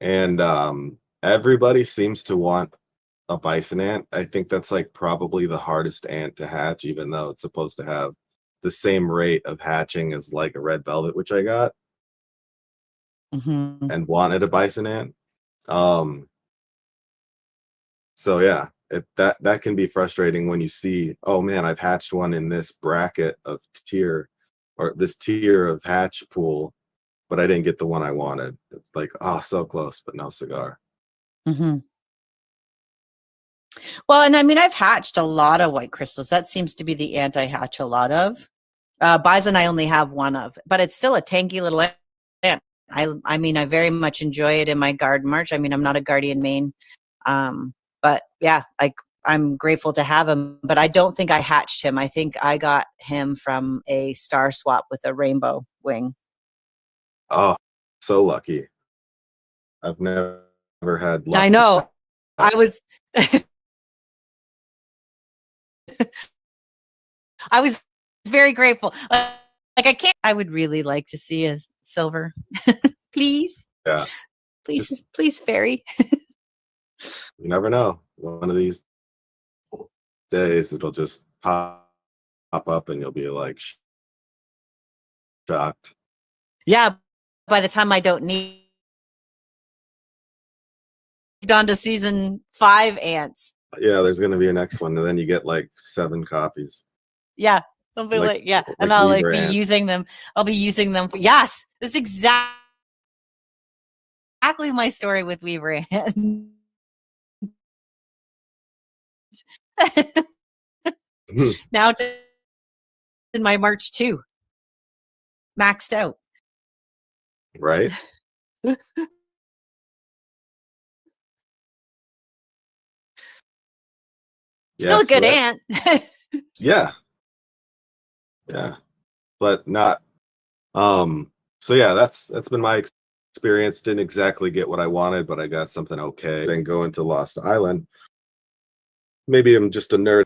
And everybody seems to want a bison ant. I think that's like probably the hardest ant to hatch, even though it's supposed to have the same rate of hatching as like a red velvet, which I got Hmm. and wanted a bison ant. Um, so yeah, that can be frustrating when you see, oh man, I've hatched one in this bracket of tier or this tier of hatch pool, but I didn't get the one I wanted. It's like, oh, so close, but no cigar. Hmm. Well, and I mean, I've hatched a lot of white crystals. That seems to be the ant I hatch a lot of. Bison, I only have one of, but it's still a tanky little ant. I mean, I very much enjoy it in my garden march. I mean, I'm not a guardian main, but yeah, like I'm grateful to have him. But I don't think I hatched him. I think I got him from a star swap with a rainbow wing. Oh, so lucky. I've never had I luck with know. that. I was, I was very grateful. Like I can't. I would really like to see a silver, please, Yeah, please, just please, fairy. you never know. One of these days, it'll just pop up, and you'll be like shocked. Yeah. By the time I don't need on to season 5 ants. Yeah, there's gonna be a next one, and then you get like 7 copies, Yeah. Something like like, yeah. And like I'll like Weaver be ants. using them. I'll be using them. Yes. That's exactly my story with Weaver ants. Now it's in my March 2, maxed out. Right? Still Yeah. a So good that, ant. yeah, yeah, but not. So yeah, that's been my experience. Didn't exactly get what I wanted, but I got something okay. Then going to Lost Island. Maybe I'm just a nerd.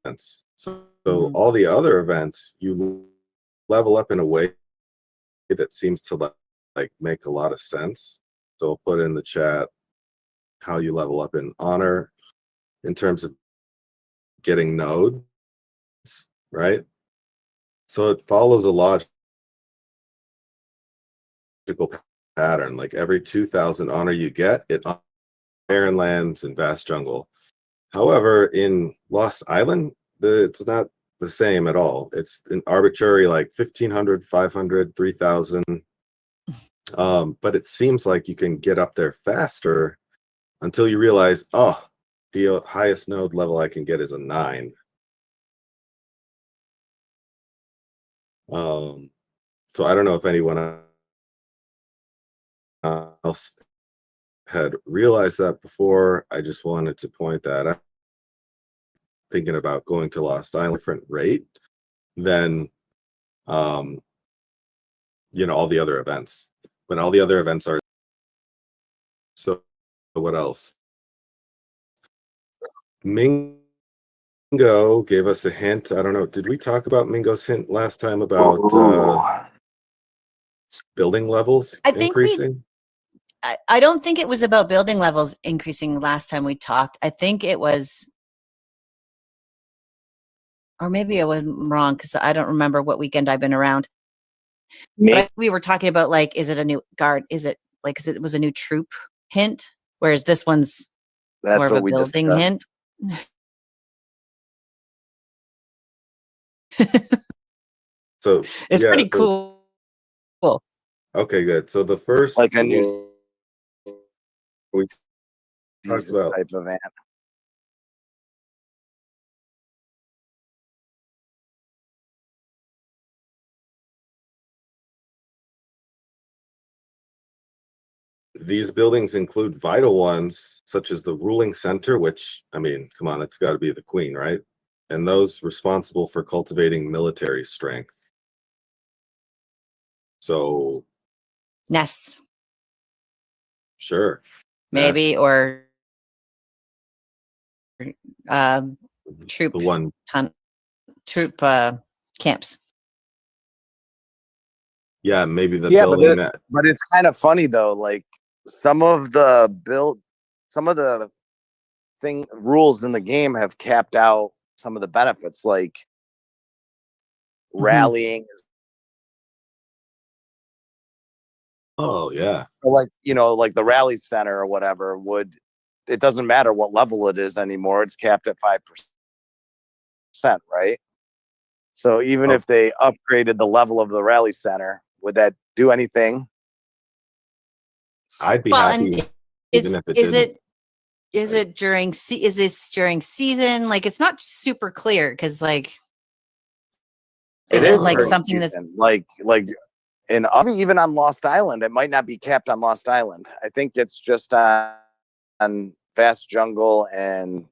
Events. So Mhm. all the other events, you level up in a way that seems to like make a lot of sense. So I'll put in the chat how you level up in honor in terms of getting nodes, right? So it follows a logical pattern. Like every 2,000 honor you get, it barren lands and vast jungle. However, in Lost Island, it's not the same at all. It's an arbitrary like 1,500, 500, 3,000. But it seems like you can get up there faster until you realize, oh, the highest node level I can get is a 9. Um, so I don't know if anyone else had realized that before. I just wanted to point that out. Thinking about going to Lost Island, different rate than um, all the other events. When all the other events are so, what else? Mingo gave us a hint. I don't know. Did we talk about Mingo's hint last time about building levels I think increasing? I don't think it was about building levels increasing last time we talked. I think it was, or maybe I was wrong because I don't remember what weekend I've been around. But we were talking about like, is it a new guard? Is it like, because it was a new troop hint, whereas this one's more That's of what a we building discussed. hint. So It's yeah. pretty cool. Okay, good. So the first Like a new we talked season about type of ant. these buildings include vital ones such as the ruling center, which I mean, come on, it's got to be the queen, right? And those responsible for cultivating military strength. So Nests, sure, maybe, nests. or um, The troop one, troop camps. yeah, maybe the Yeah, building that. but it's kind of funny though. Like some of the rules in the game have capped out some of the benefits, like rallying. Oh yeah. Like, like the rally center or whatever it doesn't matter what level it is anymore. It's capped at 5%, right? So even if they upgraded the level of the rally center, would that do anything? I'd be Well, happy and even if it didn't. is it during is this during season? Like, it's not super clear because, like, It is is it like during something that's season. Like and even on Lost Island, it might not be capped on Lost Island. I think it's just on Vast Jungle and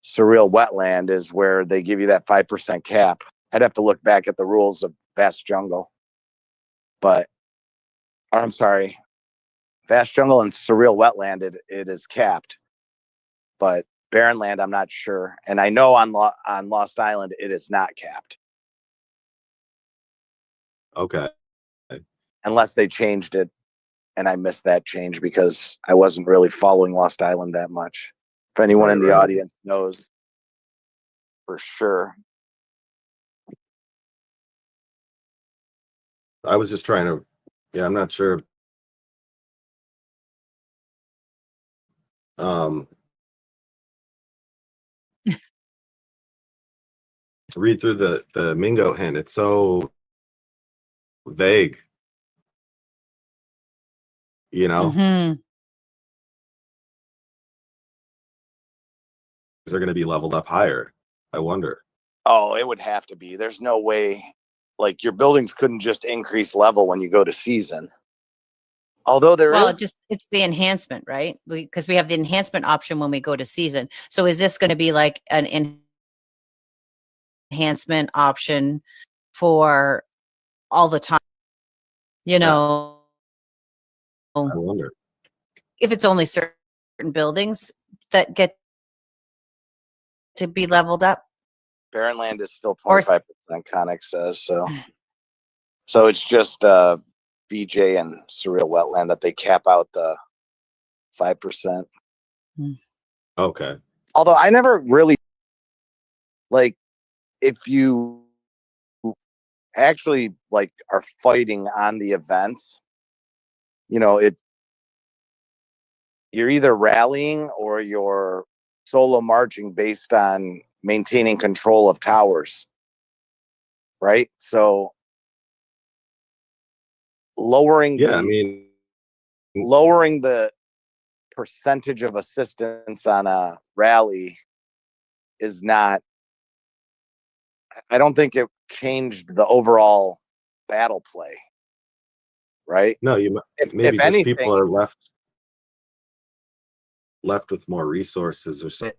Surreal Wetland is where they give you that 5% cap. I'd have to look back at the rules of Vast Jungle, or I'm sorry, Vast Jungle and Surreal Wetland, it is capped, but Barren Land, I'm not sure, and I know on Lost Island it is not capped. Okay. Unless they changed it, and I missed that change because I wasn't really following Lost Island that much. If anyone in the audience knows for sure. I was just trying to, yeah, I'm not sure. Read through the Mingo hint. It's so vague. Mhm. They're going to be leveled up higher. I wonder. Oh, it would have to be. There's no way. Like, your buildings couldn't just increase level when you go to season. Although it's the enhancement, right? Because we have the enhancement option when we go to season. So is this going to be like an enhancement option for all the time? I wonder. If it's only certain buildings that get to be leveled up. Barren Land is still 25%, Conic says. So it's just BJ and Surreal Wetland that they cap out the 5%. Okay. Although I never really, like, if you actually like are fighting on the events, you're either rallying or you're solo marching based on maintaining control of towers, right? So lowering the percentage of assistance on a rally is not, I don't think it changed the overall battle play, right? No, maybe If just anything, people are left with more resources or something.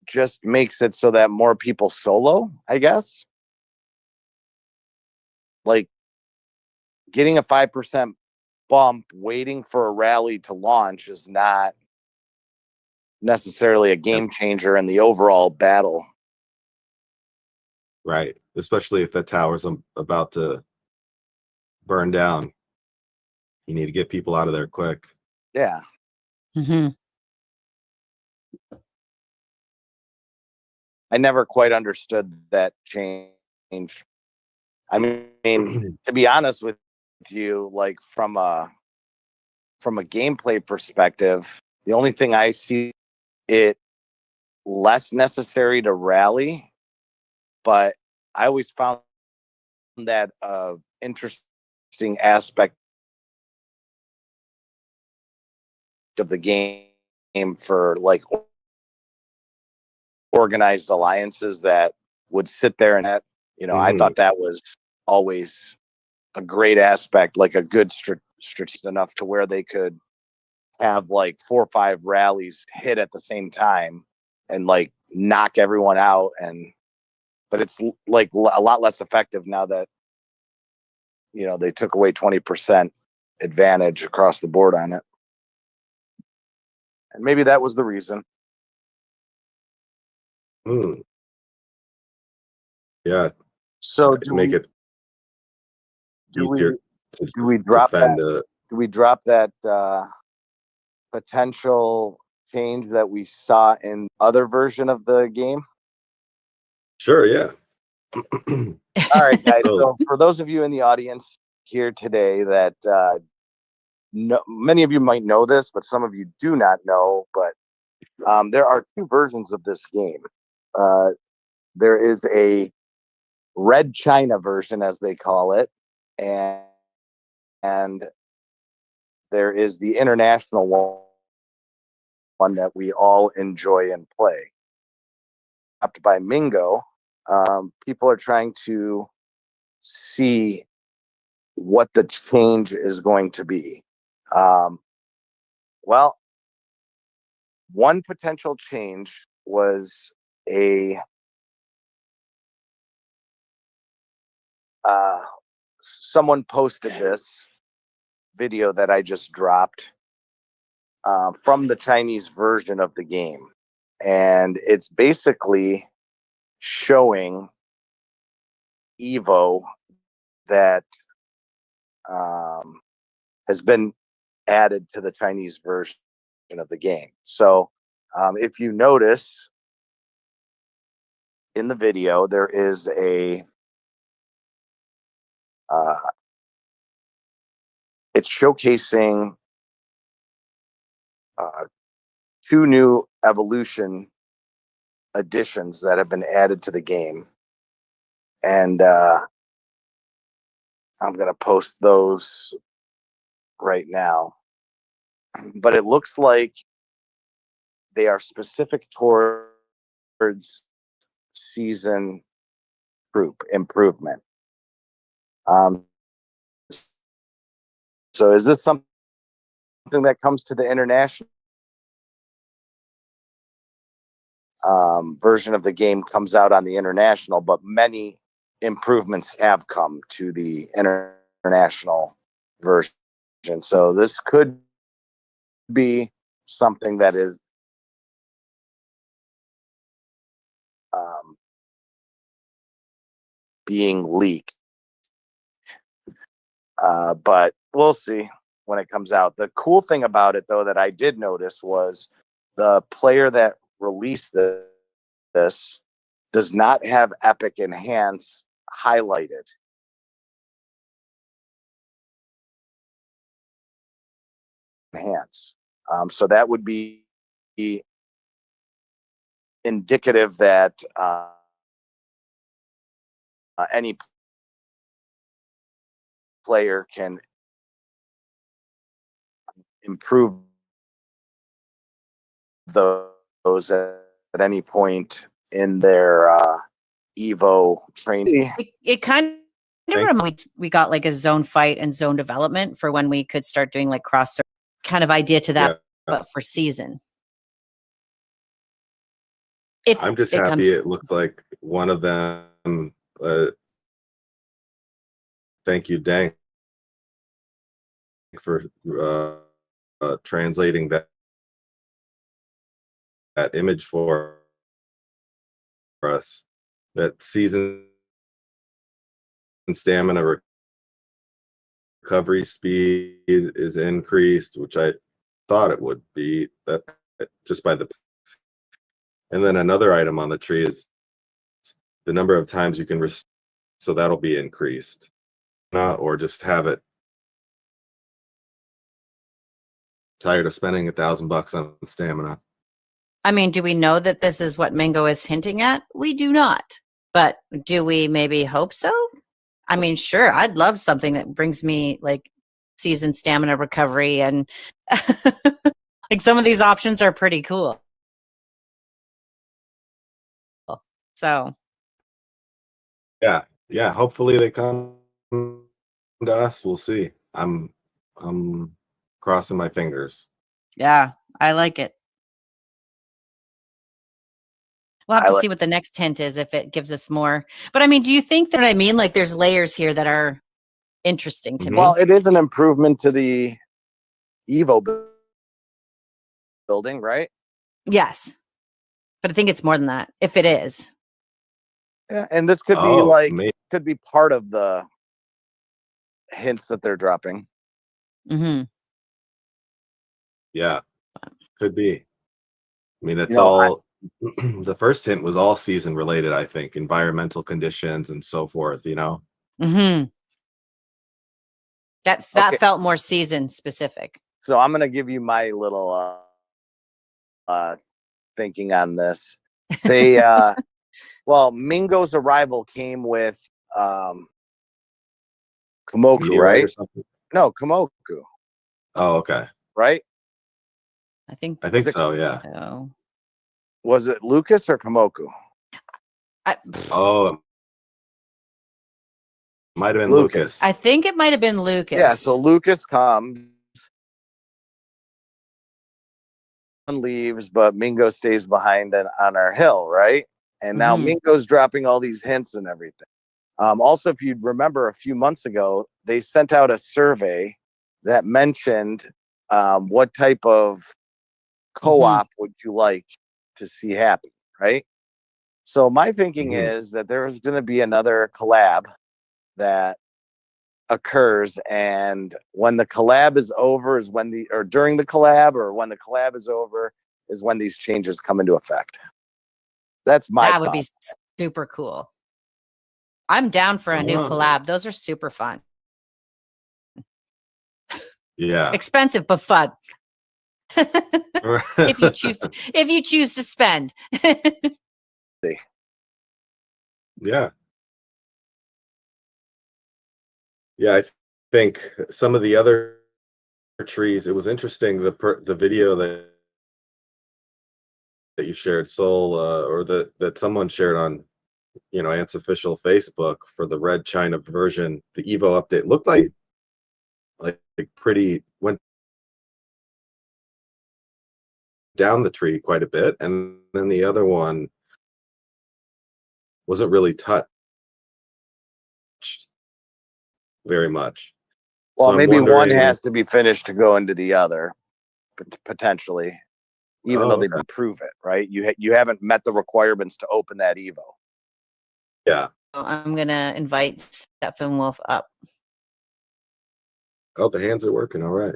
Just makes it so that more people solo, I guess. Like, getting a 5% bump waiting for a rally to launch is not necessarily a game changer in the overall battle. Right. Especially if that tower's about to burn down. You need to get people out of there quick. Yeah. Mm-hmm. I never quite understood that change. I mean, to be honest with you, like from a gameplay perspective, the only thing I see it less necessary to rally, but I always found that interesting aspect of the game for like organized alliances that would sit there and I thought that was always a great aspect, like a good strategic enough to where they could have like 4 or 5 rallies hit at the same time and like knock everyone out. But it's like a lot less effective now that they took away 20% advantage across the board on it, and maybe that was the reason. Yeah. So make it easier to Do we drop defend that? Do we drop that potential change that we saw in other version of the game? Sure, yeah. All right, guys. So- So for those of you in the audience here today that many of you might know this, but some of you do not know, but there are two versions of this game. There is a Red China version, as they call it, and there is the international one that we all enjoy and play. Up by Mingo, people are trying to see what the change is going to be. Well, one potential change was someone posted this video that I just dropped from the Chinese version of the game. And it's basically showing Evo that has been added to the Chinese version of the game. So if you notice in the video, there is it's showcasing two new evolution additions that have been added to the game. And I'm going to post those right now. But it looks like they are specific towards season group improvement. So is this something that comes to the international version of the game comes out on the international, but many improvements have come to the international version. So this could be something that is being leaked. But we'll see when it comes out. The cool thing about it, though, that I did notice was the player that released this does not have Epic Enhance highlighted. Enhance. So that would be indicative that any player can improve those at any point in their Evo training. It kind of reminds we got like a zone fight and zone development for when we could start doing like cross kind of idea to that, but for season. If I'm just happy it looked like one of them. Thank you, Dank, for translating that image for us. That season stamina recovery speed is increased, which I thought it would be. That just by the. And then another item on the tree is the number of times you can so that'll be increased, or just have it. Tired of spending $1,000 on stamina. I mean, do we know that this is what Mingo is hinting at? We do not. But do we maybe hope so? I mean, sure, I'd love something that brings me like season stamina recovery, and like some of these options are pretty cool. So yeah, hopefully they come to us. We'll see. I'm crossing my fingers. yeah, I like it. We'll have to see what the next tint is, if it gives us more. But I mean, do you think that, I mean, like there's layers here that are interesting to me? Well, it is an improvement to the Evo building, right? Yes. But I think it's more than that, if it is. Yeah, and this could be could be part of the hints that they're dropping. Mm-hmm. Yeah, could be. I mean, it's You know, all the first hint was all season related, I think, environmental conditions and so forth, you know? Mm-hmm. That Okay. felt more season specific. So I'm gonna give you my little thinking on this. They well, Mingo's arrival came with Komoku, Meteorite or right? something? No, Komoku, Oh, okay. right? I think I think Was it- so, yeah. so. Was it Lucas or Komoku? Oh, it might have been Lucas. Lucas. I think it might have been Lucas. Yeah, so Lucas comes and leaves, but Mingo stays behind on our hill, right? And now Mhm. Mingo's dropping all these hints and everything. Also, if you remember a few months ago, they sent out a survey that mentioned what type of co-op would you like to see happen, right? So my thinking Mhm. is that there's going to be another collab that occurs, and when the collab is over is when the or during the collab or when the collab is over is when these changes come into effect. That's my That would be thought. super cool. I'm down for a new Oh. collab. Those are super fun. Yeah. Expensive but fun. if you choose to spend. Yeah. Yeah, I think some of the other trees, it was interesting, the video that you shared, Soul, or that someone shared on, you know, Ant's official Facebook for the red China version, the Evo update looked like pretty went down the tree quite a bit, and then the other one wasn't really touched very much. Well, So I'm maybe one wondering. has to be finished to go into the other, potentially, even though Oh, they okay. prove it, right? You haven't met the requirements to open that Evo. Yeah. I'm gonna invite Stephen Wolf up. Oh, the hands are working. All right.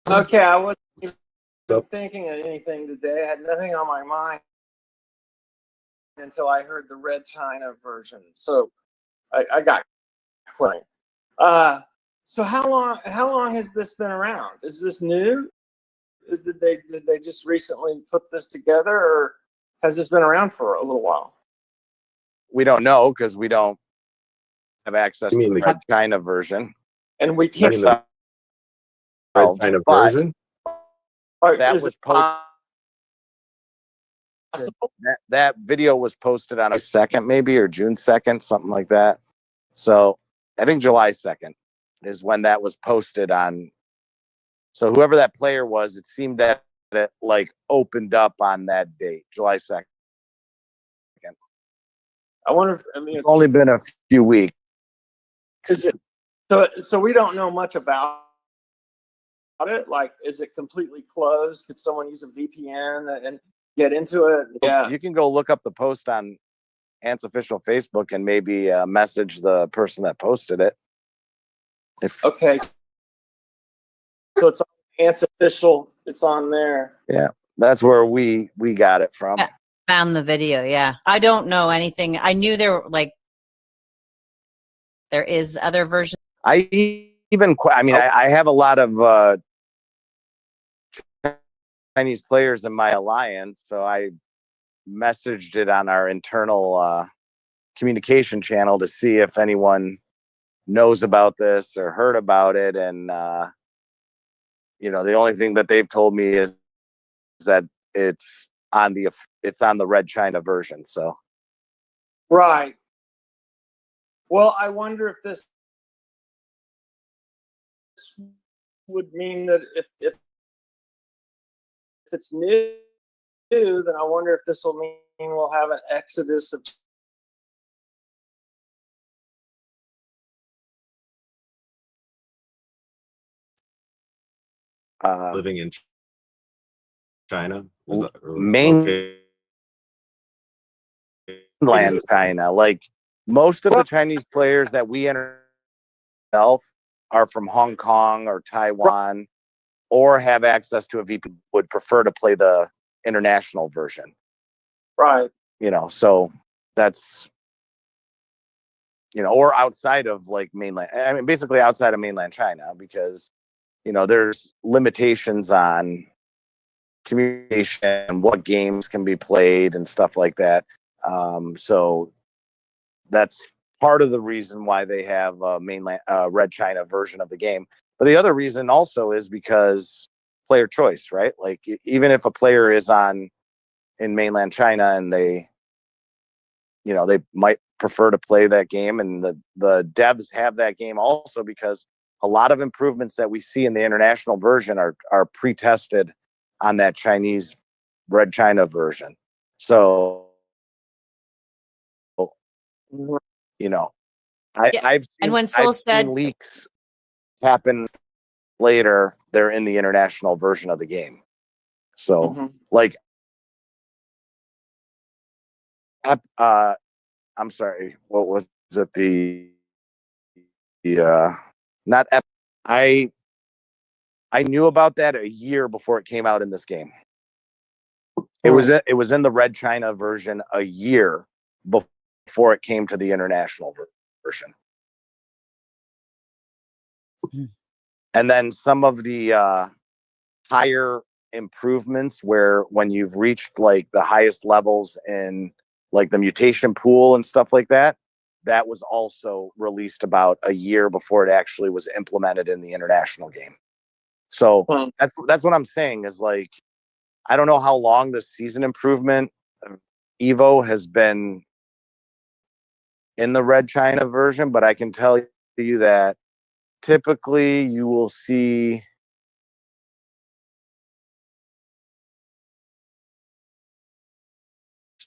Okay, I wasn't even So- thinking of anything today. I had nothing on my mind until I heard the Red China version. So I got quite. So how long has this been around? Is this new? Did they just recently put this together, or has this been around for a little while? We don't know because we don't have access You to mean the the- Red China version. And we You can't. mean the red China But version? Or that is was it posted. possible? That video was posted on a 2nd, maybe, or June 2nd, something like that. So I think July 2nd is when that was posted on. So whoever that player was, it seemed that it like opened up on that date, July 2nd. I wonder if I mean It's only been a few weeks. is it so we don't know much about it. Like, is it completely closed? Could someone use a VPN and get into it? Yeah. You can go look up the post on Ant's official Facebook and maybe message the person that posted it. If Okay. So it's on Ant's official. It's on there. that's where we got it from. Yeah. Found the video. Yeah, I don't know anything. I knew there is other versions. I have a lot of Chinese players in my alliance, so I messaged it on our internal communication channel to see if anyone knows about this or heard about it. And the only thing that they've told me is that it's on the Red China version. So Right. Well, I wonder if this would mean that if it's new, then I wonder if this will mean we'll have an exodus of Living in China? Is that, or main located mainland China. Like most of the Chinese players that we enter are from Hong Kong or Taiwan, or have access to a VPN, would prefer to play the international version. Right. So that's, or outside of like mainland, I mean, basically outside of mainland China, because, there's limitations on communication, what games can be played and stuff like that. So that's part of the reason why they have a mainland Red China version of the game. But the other reason also is because player choice, right? Like even if a player is in mainland China and they might prefer to play that game, and the devs have that game also because a lot of improvements that we see in the international version are pre-tested on that Chinese Red China version. So, I've And when I've Soul said, seen leaks happen later. They're in the international version of the game. So, like, I'm sorry, what was it? The not ep- I knew about that a year before it came out in this game. It was in the Red China version a year before it came to the international version. And then some of the higher improvements, where when you've reached like the highest levels in like the mutation pool and stuff like that, that was also released about a year before it actually was implemented in the international game. So that's what I'm saying is, like, I don't know how long the season improvement Evo has been in the Red China version, but I can tell you that typically you will see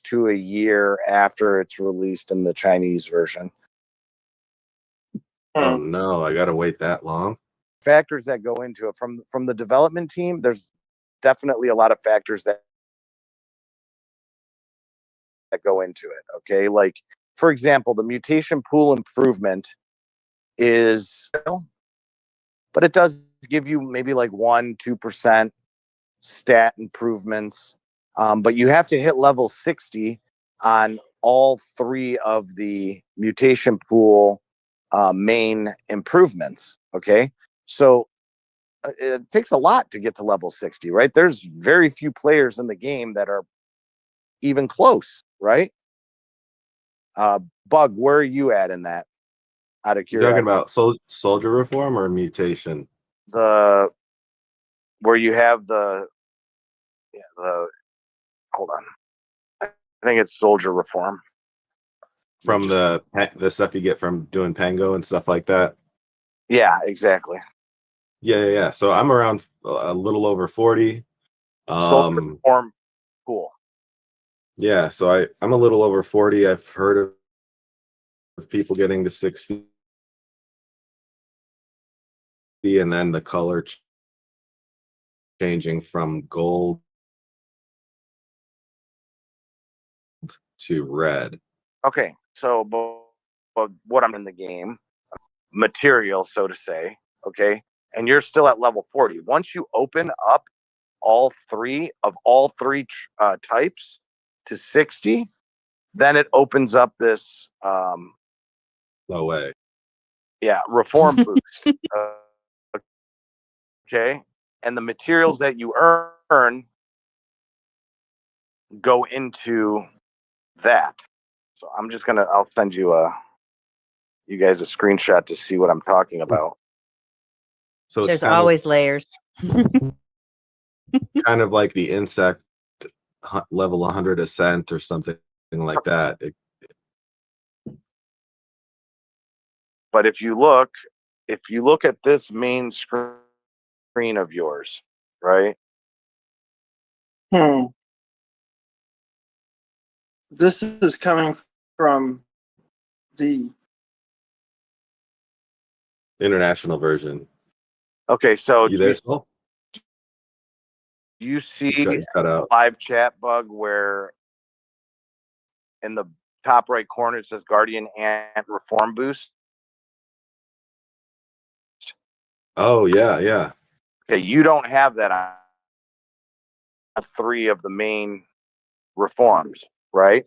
to a year after it's released in the Chinese version. Oh no, I gotta wait that long. Factors that go into it from the development team, there's definitely a lot of factors that go into it. Okay, like for example, the mutation pool improvement is, but it does give you maybe like 1-2% stat improvements. But you have to hit level 60 on all three of the mutation pool main improvements. Okay, so it takes a lot to get to level 60, right? There's very few players in the game that are even close, right? Bug, where are you at in that? Out of You talking curiosity, about soldier reform or mutation? where you have the hold on, I think it's soldier reform. From the stuff you get from doing Pango and stuff like that? Yeah, exactly. Yeah. So I'm around a little over 40. Soldier reform, cool. Yeah, so I'm a little over 40. I've heard of people getting to 60, and then the color changing from gold to red. Okay, so but what I'm in the game, material, so to say, okay, and you're still at level 40. Once you open up all three types to 60, then it opens up this No way. reform boost. Okay, and the materials that you earn go into that. So I'll send you guys a screenshot to see what I'm talking about. So it's there's always layers. kind of like the insect level 100 ascent or something like that. But if you look at this main screen of yours, right? This is coming from the International version. Okay, so You there, Saul? do you see Cut out. live chat, Bug, where in the top right corner, it says Guardian Ant Reform Boost. Oh yeah, yeah. Okay, you don't have that on 3 of the main reforms, right?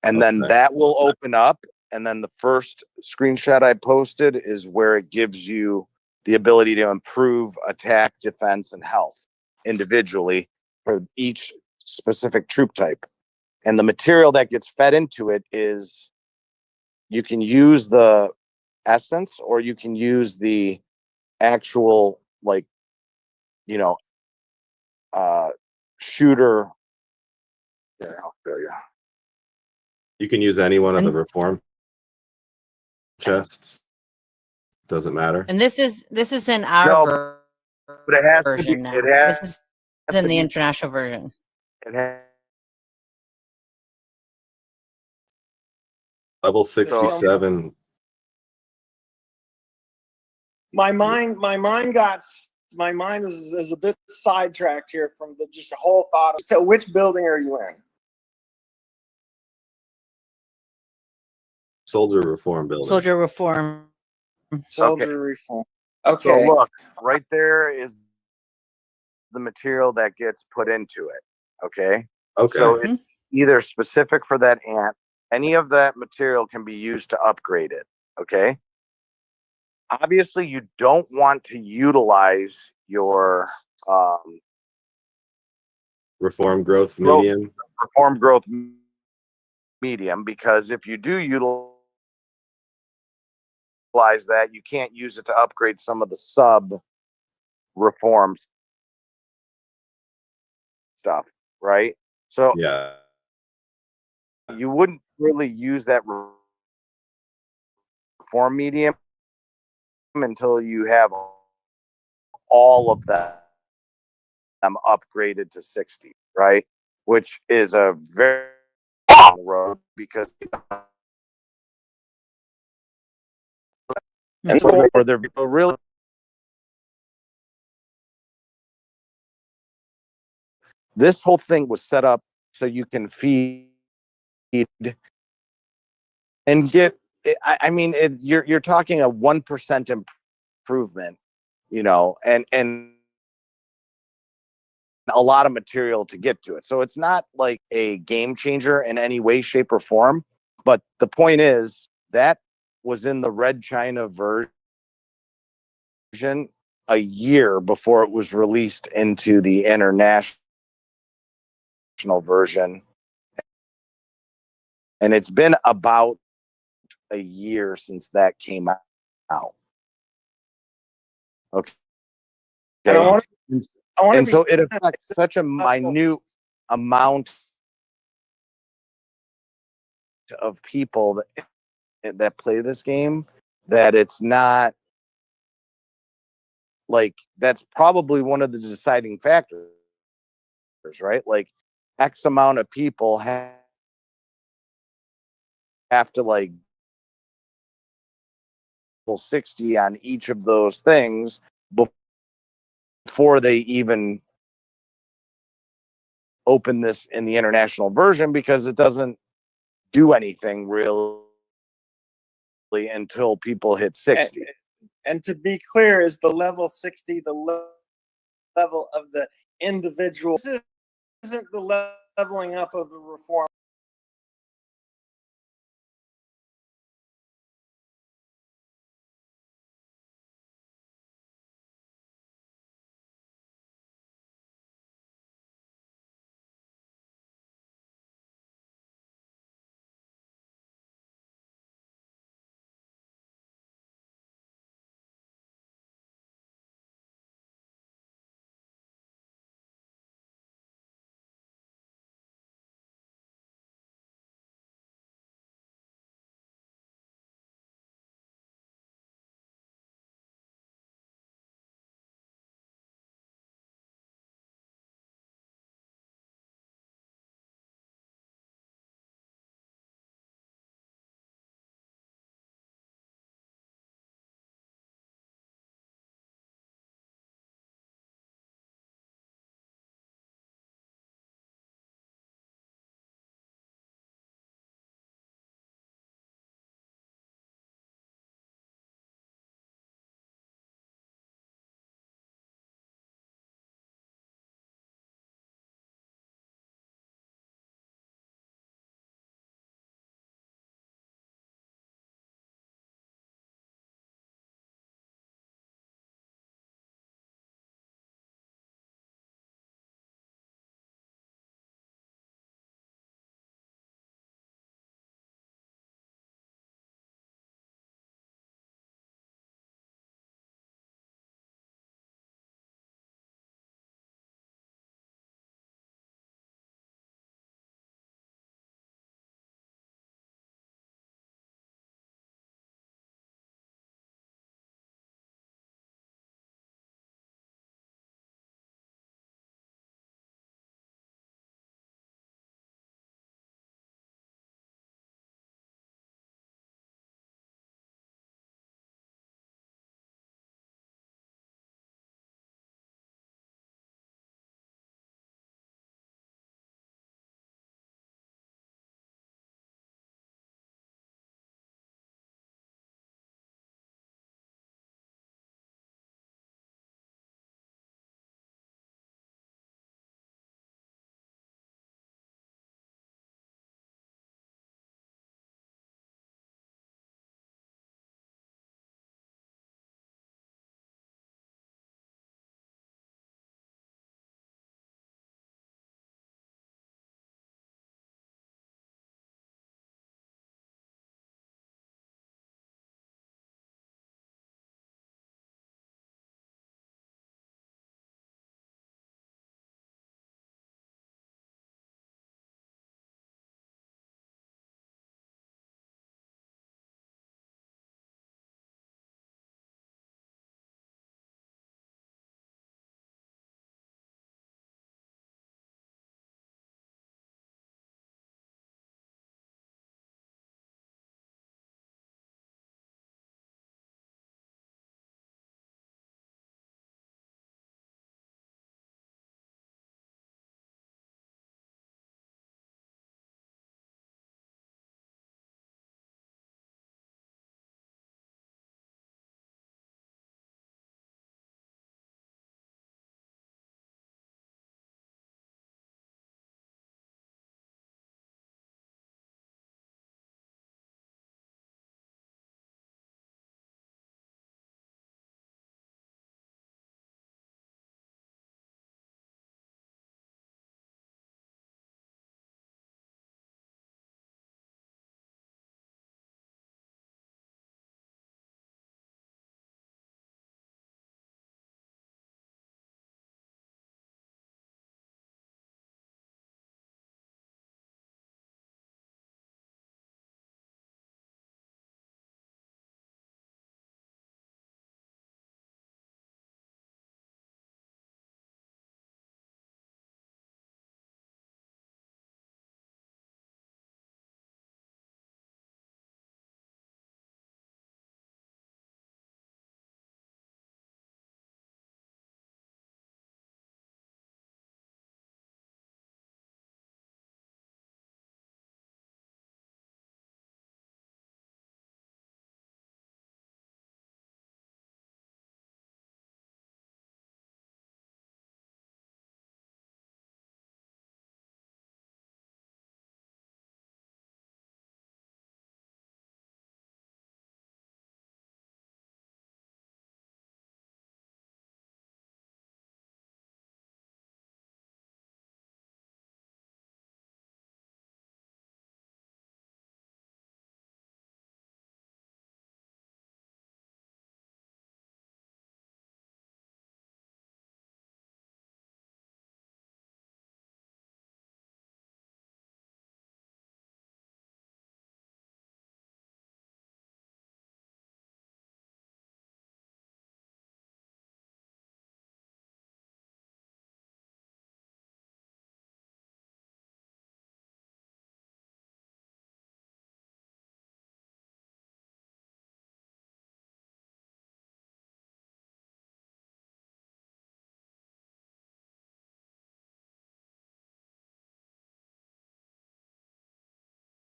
And then Okay. that will open up. And then the first screenshot I posted is where it gives you the ability to improve attack, defense, and health individually for each specific troop type. And the material that gets fed into it is you can use the essence or you can use the actual, like, you know, shooter. Yeah, I'll show you. You can use any one of the And- reform chests. Doesn't matter. And this is in our No, but it has to be. version now. It has This is to in the be. international version. It has, Level 67. My mind is a bit sidetracked here from the just a whole thought. So, which building are you in? Soldier reform building. Soldier reform. Soldier reform. Okay. So look, right there is the material that gets put into it. Okay. Okay. So it's either specific for that ant. Any of that material can be used to upgrade it. Okay. Obviously, you don't want to utilize your Reform growth medium. reform growth medium, because if you do utilize that, you can't use it to upgrade some of the sub reform stuff, right? So Yeah. you wouldn't really use that reform medium until you have all of them upgraded to 60, right? Which is a very long road because And so, they're really this whole thing was set up so you can feed and get. I mean, you're talking a 1% improvement, you know, and a lot of material to get to it. So it's not like a game changer in any way, shape, or form. But the point is that was in the Red China version a year before it was released into the international version. And it's been about a year since that came out. Okay. and I want And to so it affects such a minute amount of people that play this game that it's not like that's probably one of the deciding factors, right? Like X amount of people have to like 60 on each of those things before they even open this in the international version, because it doesn't do anything really until people hit 60. and to be clear, is the level 60 the level of the individual? This isn't the leveling up of the reform.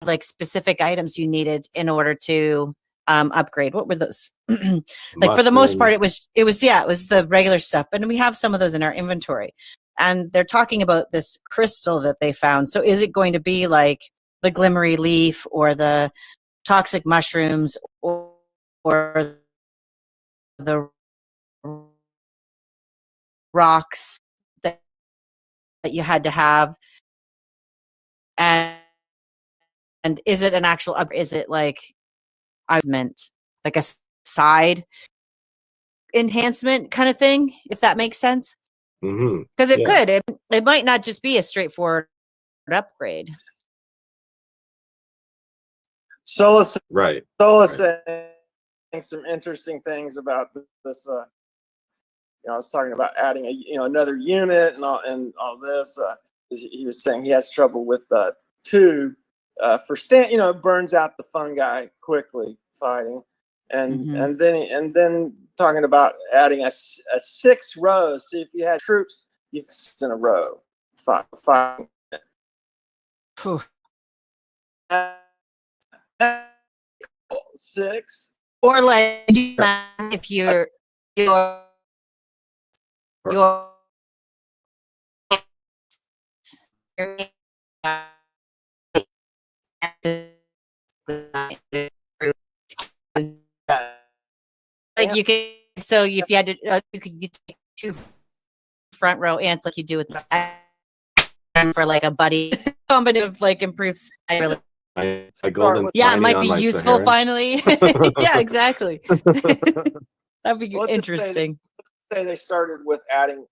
like specific items you needed in order to upgrade. What were those? Like for the most part, Mushrooms. it was the regular stuff, but we have some of those in our inventory. And they're talking about this crystal that they found. So is it going to be like the glimmery leaf or the toxic mushrooms or the rocks that you had to have? And is it an actual up? Is it like I meant like a side enhancement kind of thing, if that makes sense? Mm-hmm. Because it Yeah. could. It might not just be a straightforward upgrade. Sola Right. saying some interesting things about this. I was talking about adding another unit and all this. He was saying he has trouble with two for stand. It burns out the fungi quickly fighting, and then talking about adding a 6 rows. See if you had troops, you in a row fighting. Whew. 6 Or like if your like you could, so if you had to you take 2 front row ants like you do with for like a buddy combinative like improves. I really, I golden yeah, it spiny might on be my useful Sahara. finally. Yeah, exactly. That'd be Well, interesting. Say they started with adding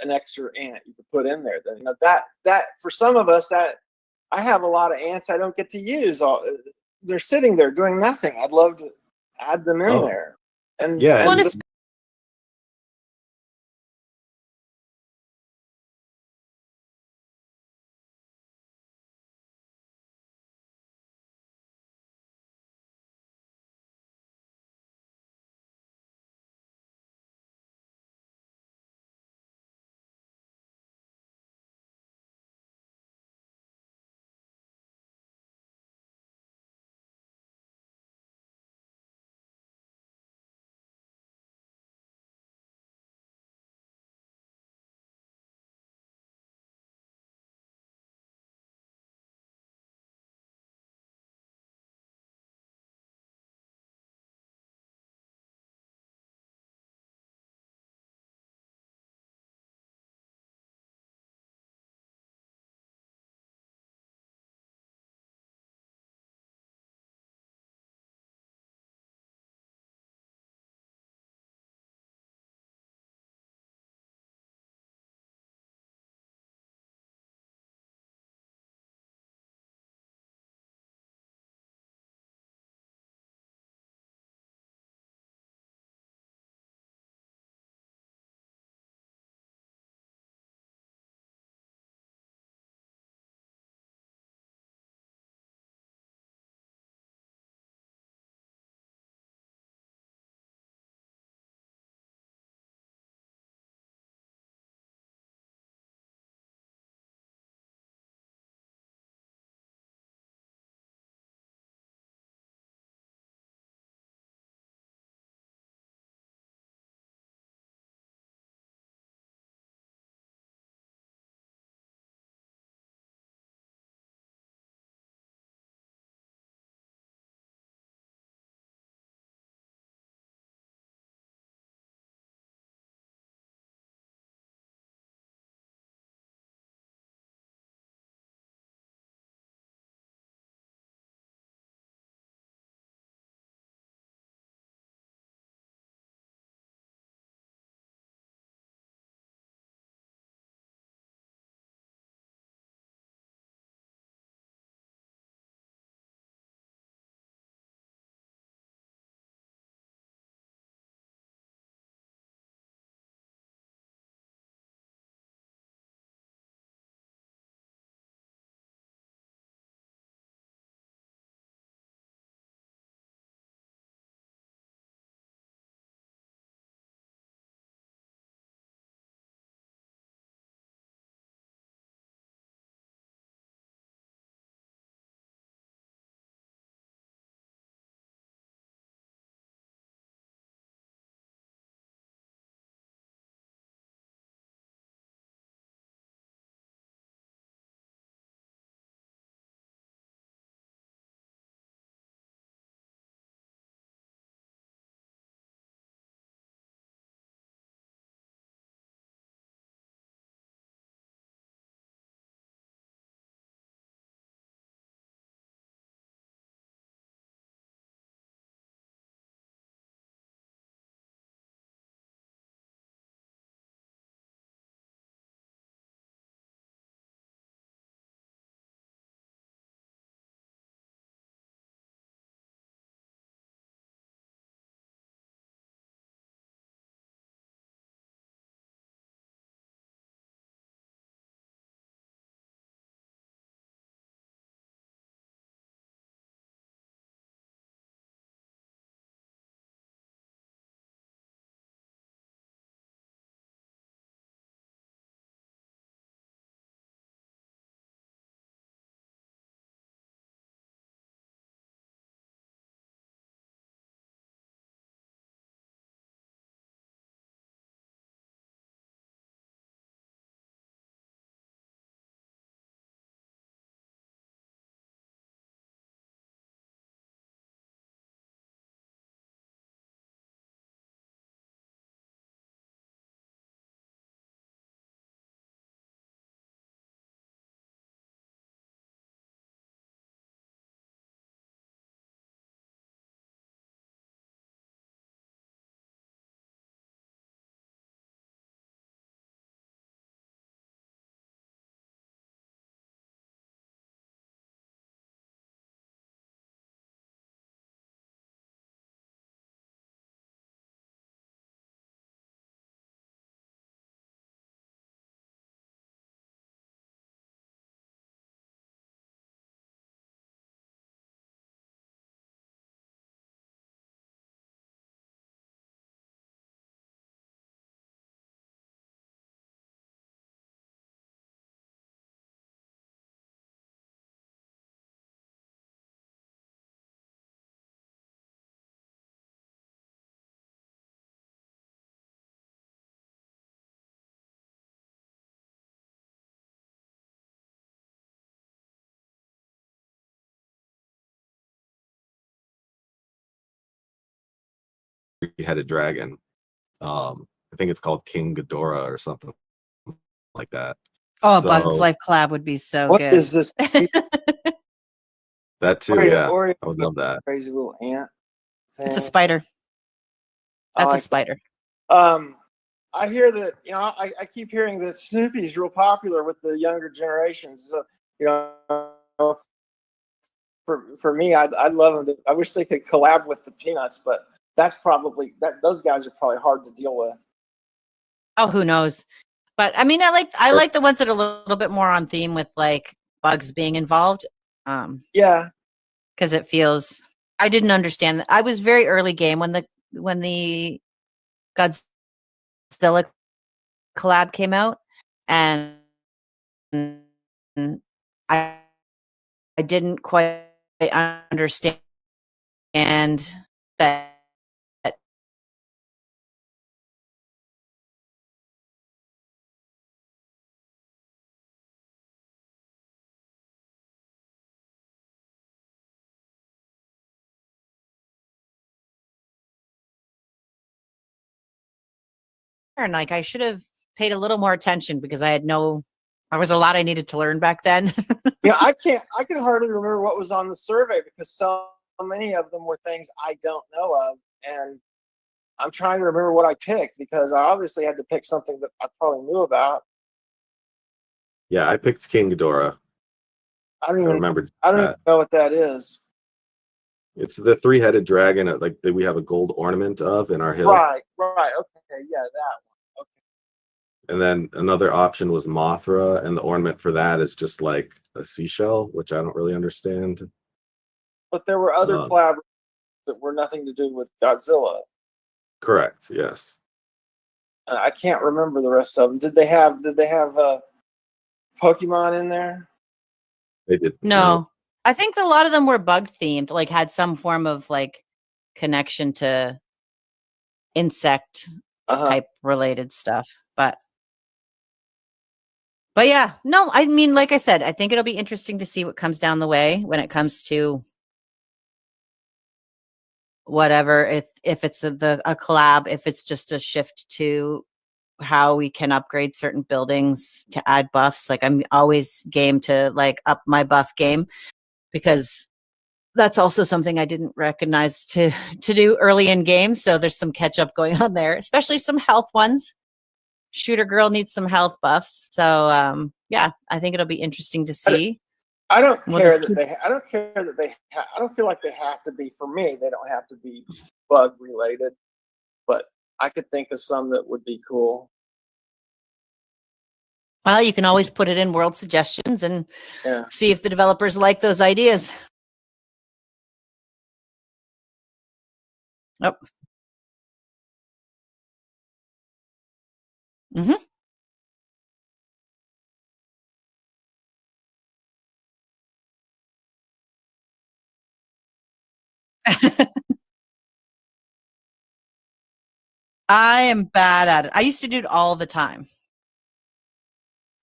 an extra ant you could put in there. Then that for some of us, that I have a lot of ants I don't get to use. They're sitting there doing nothing. I'd love to add them in there. And Yeah, Well, and three-headed dragon. I think it's called King Ghidorah or something like that. Oh, a So- Bugs Life collab would be so What good. is this That too, Oreo- yeah. Oreo I would love that. crazy little ant thing? It's a spider. I That's a like that. spider. I hear that, I keep hearing that Snoopy's real popular with the younger generations. So, for me, I'd love them to. I wish they could collab with the Peanuts, but that's probably those guys are probably hard to deal with. Oh, who knows? But I mean, I like the ones that are a little bit more on theme with like bugs being involved. Yeah, Because it feels. I didn't understand that. I was very early game when the Godzilla collab came out, and I I didn't quite understand that. And like I should have paid a little more attention because there was a lot I needed to learn back then. I can hardly remember what was on the survey because so many of them were things I don't know of, and I'm trying to remember what I picked because I obviously had to pick something that I probably knew about. Yeah, I picked King Ghidorah. I don't I even remembered even know what that is. It's the three-headed dragon like that we have a gold ornament of in our hill. Right. Okay, yeah, that one. Okay. And then another option was Mothra, and the ornament for that is just like a seashell, which I don't really understand. But there were other collaborations that were nothing to do with Godzilla. Correct. Yes. I can't remember the rest of them. Did they have Pokemon in there? They did. No. I think a lot of them were bug themed, like had some form of like connection to insect type related stuff. But yeah, no, I mean, like I said, I think it'll be interesting to see what comes down the way when it comes to whatever, if it's a collab, if it's just a shift to how we can upgrade certain buildings to add buffs. Like I'm always game to like up my buff game because that's also something I didn't recognize to do early in game. So there's some catch up going on there, especially some health ones. Shooter girl needs some health buffs. So yeah, I think it'll be interesting to see. I don't care that they. I don't care that they. I don't feel like they have to be. For me, they don't have to be bug related. But I could think of some that would be cool. Well, you can always put it in world suggestions and see if the developers like those ideas. Oh. Mm-hmm. I am bad at it. I used to do it all the time.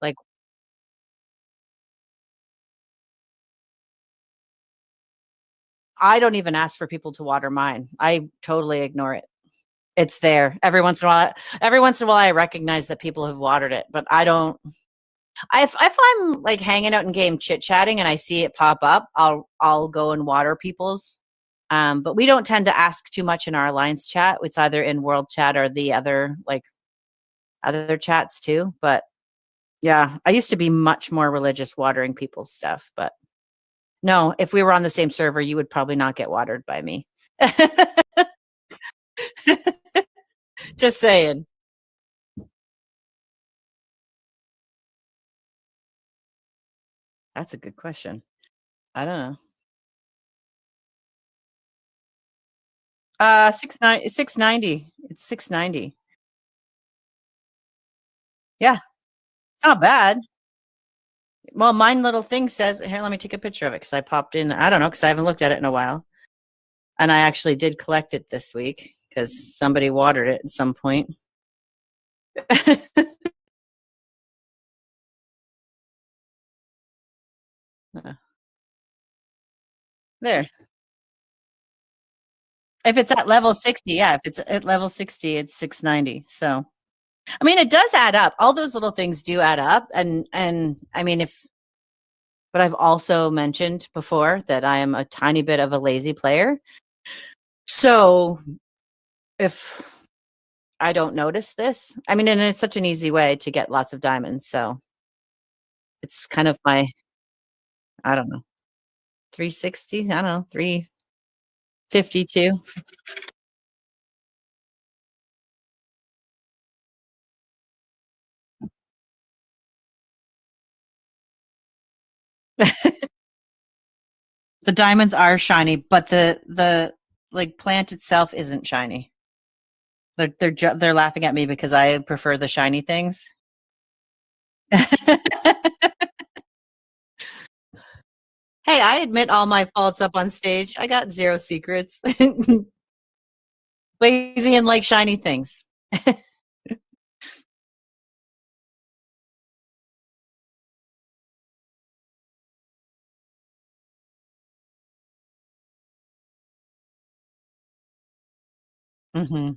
Like, I don't even ask for people to water mine. I totally ignore it. It's there. Every once in a while I recognize that people have watered it, but I don't. If I'm like hanging out in game chit chatting and I see it pop up, I'll go and water people's. But we don't tend to ask too much in our alliance chat. It's either in world chat or the other chats too. But yeah, I used to be much more religious watering people's stuff. But no, if we were on the same server, you would probably not get watered by me. Just saying. That's a good question. I don't know. 690. It's 690. Yeah, it's not bad. Well, mine little thing says here. Let me take a picture of it because I popped in. I don't know because I haven't looked at it in a while, and I actually did collect it this week because somebody watered it at some point. There. If it's at level 60, yeah, if it's at level 60, it's 690. So, I mean, it does add up. All those little things do add up. And I mean, but I've also mentioned before that I am a tiny bit of a lazy player. So if I don't notice this, I mean, and it's such an easy way to get lots of diamonds. So it's kind of I don't know, 360, I don't know, 352. The diamonds are shiny, but the like plant itself isn't shiny. They're laughing at me because I prefer the shiny things. Hey, I admit all my faults up on stage. I got zero secrets. Lazy and like shiny things. Hmm.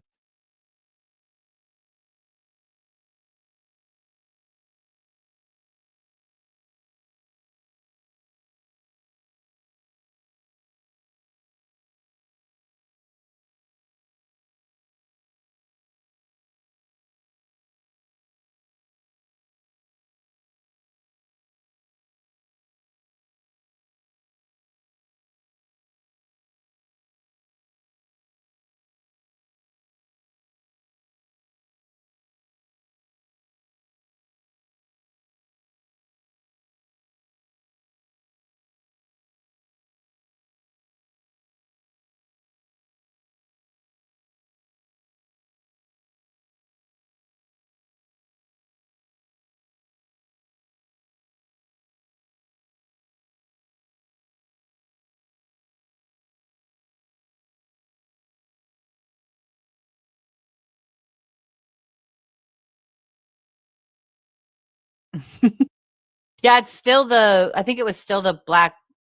Yeah, I think it was still the Black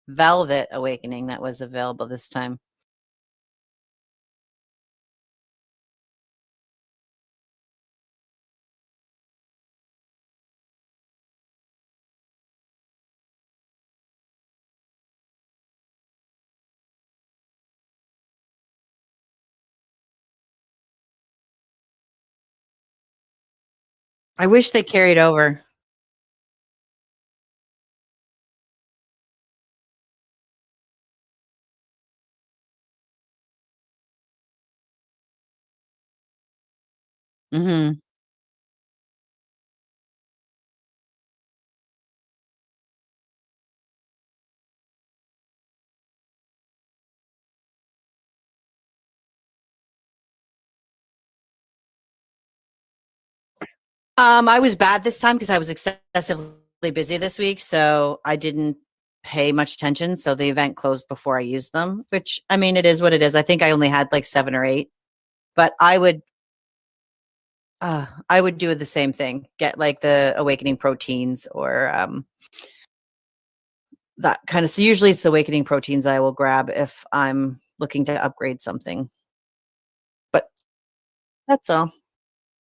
Velvet Awakening that was available this time. I wish they carried over. Hmm. I was bad this time because I was excessively busy this week, so I didn't pay much attention. So the event closed before I used them, which I mean, it is what it is. I think I only had like 7 or 8, but I would do the same thing. Get like the awakening proteins or that kind of. So usually it's the awakening proteins I will grab if I'm looking to upgrade something. But that's all.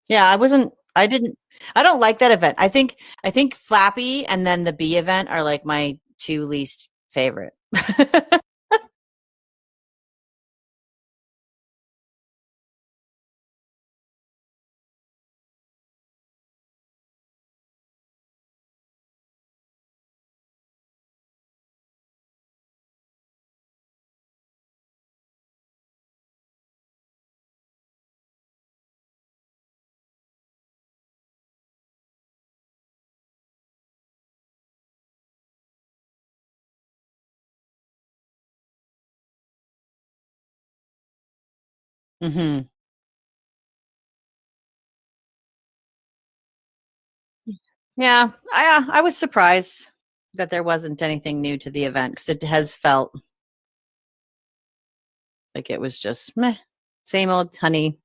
Yeah, I didn't I don't like that event. I think Flappy and then the B event are like my two least favorite. Hmm. Yeah, I was surprised that there wasn't anything new to the event because it has felt like it was just meh, same old honey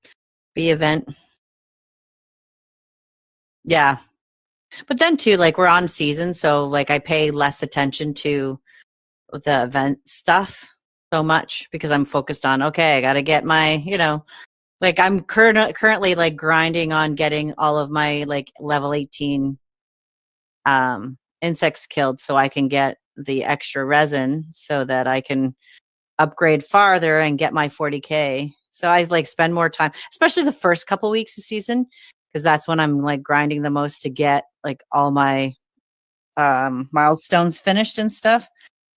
bee event. Yeah, but then too, like we're on season, so like I pay less attention to the event stuff. so much because I'm focused on, okay, I got to get my, like I'm currently like grinding on getting all of my like level 18 insects killed so I can get the extra resin so that I can upgrade farther and get my 40K. So I like spend more time, especially the first couple weeks of season, because that's when I'm like grinding the most to get like all my milestones finished and stuff.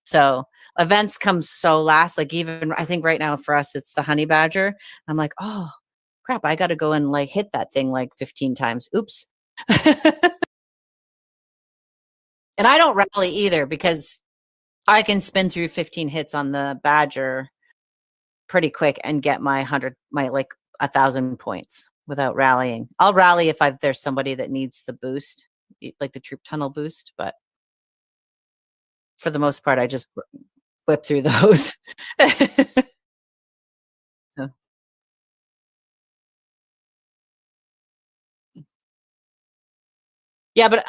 So events come so last, like even I think right now for us it's the honey badger. I'm like, oh crap, I gotta go and like hit that thing like 15 times. Oops. And I don't rally either because I can spin through 15 hits on the badger pretty quick and get my 1,000 points without rallying. I'll rally if there's somebody that needs the boost, like the troop tunnel boost, but for the most part, I just whip through those. So. Yeah, but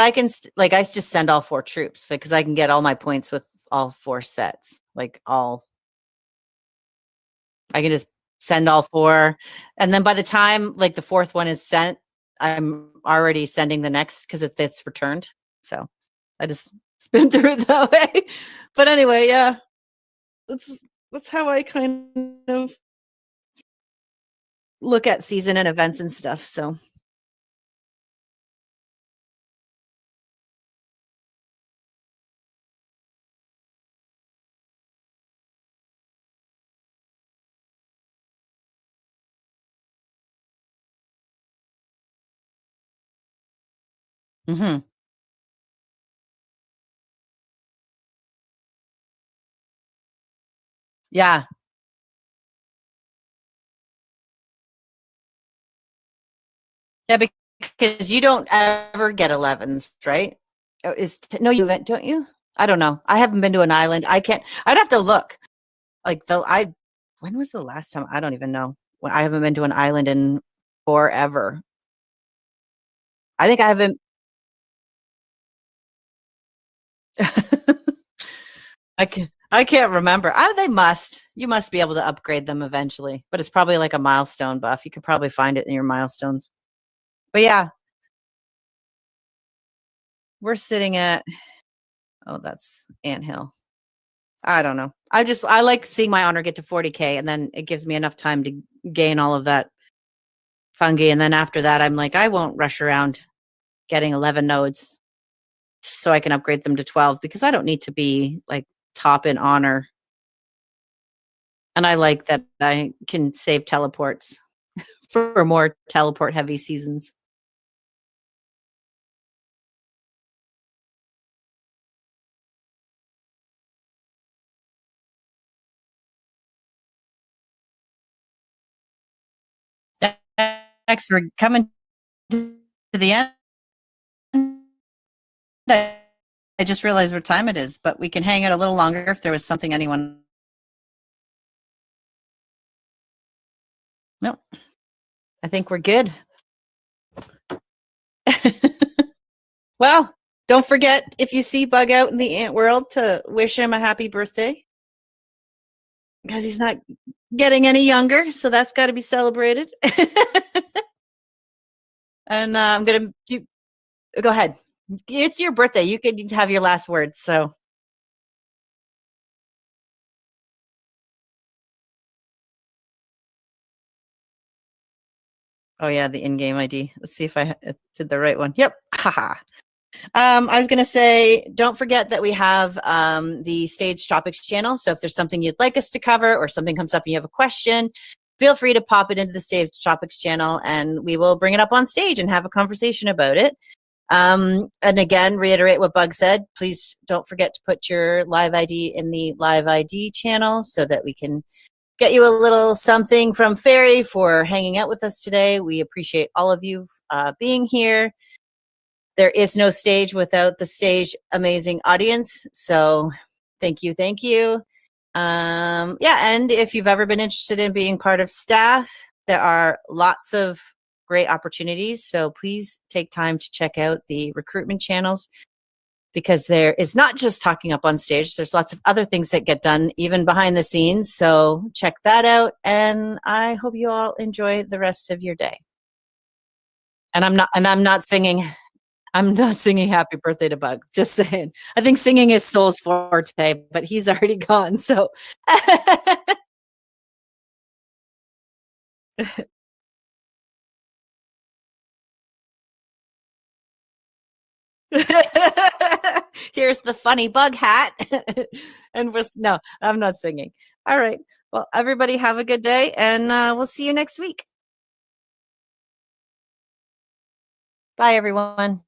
I can I just send all 4 troops because I can get all my points with all 4 sets. Like I can just send all 4, and then by the time like the 4th one is sent, I'm already sending the next because it's returned. So I just spin through it that way. But anyway, yeah, that's how I kind of look at season and events and stuff. So. Mm-hmm. Yeah. Yeah, because you don't ever get 11s, right? No, you don't you? I don't know. I haven't been to an island. I can't. I'd have to look. Like when was the last time? I don't even know. I haven't been to an island in forever. I think I haven't. I can't remember. They must. You must be able to upgrade them eventually, but it's probably like a milestone buff. You could probably find it in your milestones. But yeah, we're sitting at. Oh, that's anthill. I don't know. I like seeing my honor get to 40K, and then it gives me enough time to gain all of that fungi, and then after that, I'm like, I won't rush around getting 11 nodes so I can upgrade them to 12 because I don't need to be like top in honor. And I like that I can save teleports for more teleport heavy seasons. Thanks for coming to the end. I just realized what time it is, but we can hang out a little longer if there was something anyone. No, I think we're good. Well, don't forget if you see Bug out in the ant world to wish him a happy birthday because he's not getting any younger, so that's got to be celebrated. And I'm gonna go ahead. It's your birthday. You can have your last words. So. Oh yeah, the in-game ID. Let's see if I did the right one. Yep. Haha. I was going to say, don't forget that we have the Stage Topics channel. So if there's something you'd like us to cover or something comes up and you have a question, feel free to pop it into the Stage Topics channel and we will bring it up on stage and have a conversation about it. And again, reiterate what Bug said. Please don't forget to put your live ID in the live ID channel so that we can get you a little something from Fairy for hanging out with us today. We appreciate all of you being here. There is no stage without the stage amazing audience. So thank you. Thank you. Yeah. And if you've ever been interested in being part of staff, there are lots of great opportunities. So please take time to check out the recruitment channels. because there is not just talking up on stage. There's lots of other things that get done even behind the scenes. So check that out. And I hope you all enjoy the rest of your day. And I'm not singing happy birthday to Bug. Just saying. I think singing is Soul's forte, but he's already gone. So here's the funny bug hat. And no, I'm not singing. All right. Well, everybody have a good day, and we'll see you next week. Bye, everyone.